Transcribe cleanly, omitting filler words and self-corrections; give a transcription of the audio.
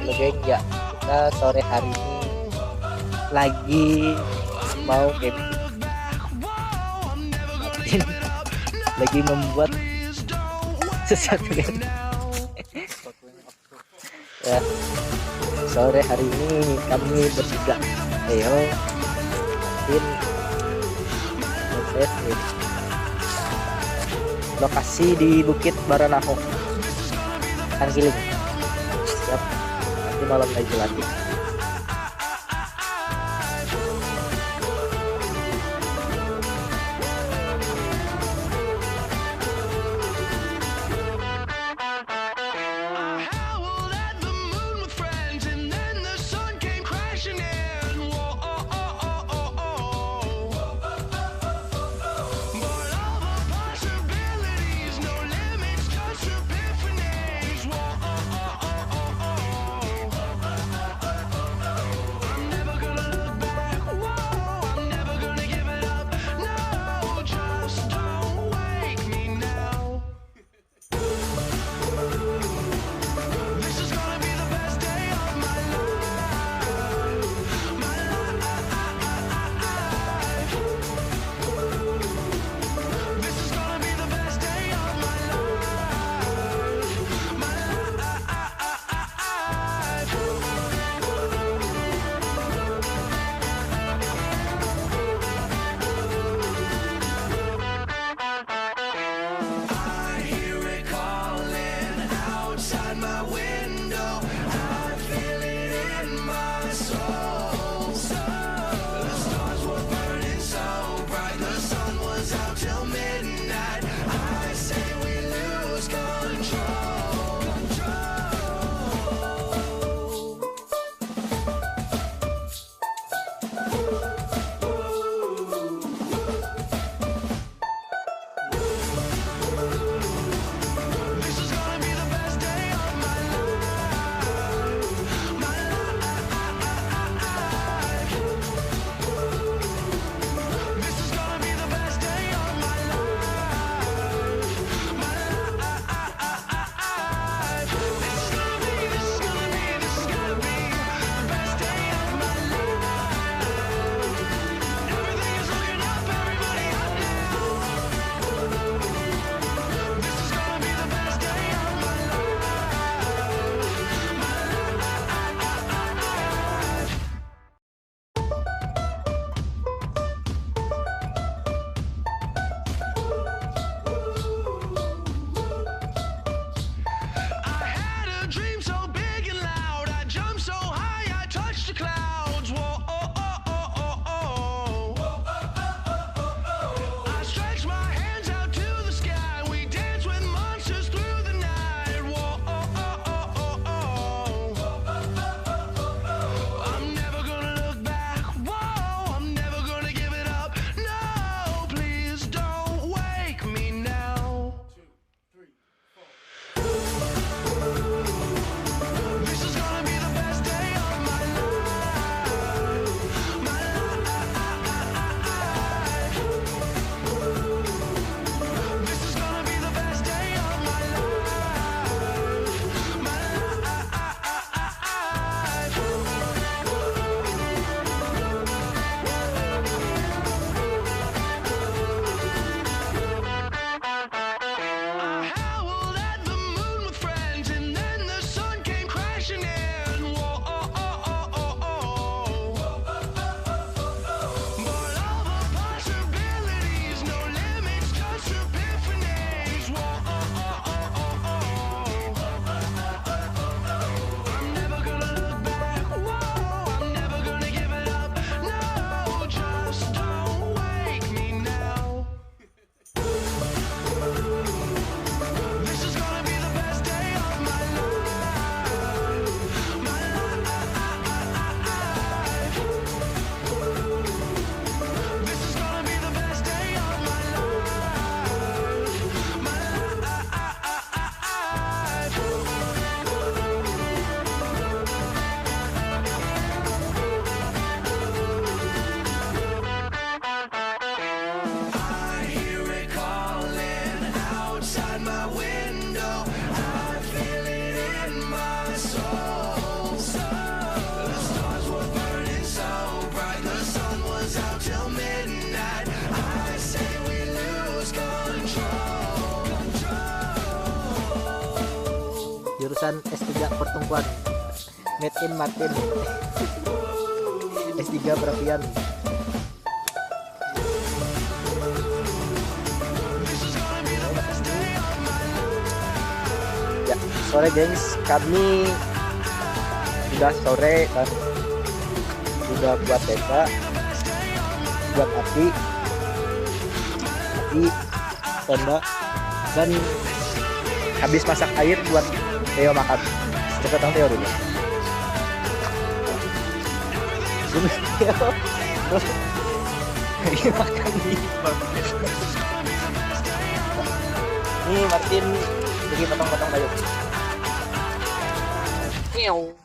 Halo geng, ya kita sore hari ini lagi mau camping, lagi membuat sesuatu yang ya, sore hari ini kami bertiga, ayo in lokasi di bukit Baranahu, Tengkiling. Siap, nanti malam lagi lagi. lulusan S3 pertumbuhan Made in Martin S3 perapian. Ya, sore gengs, kami sudah sore dan sudah buat tenda, buat api tenda, dan habis masak air buat Theo makan. Cepet Theo dulu. Theo lagi makan nih. Nih Martin, jadi potong-potong kayu.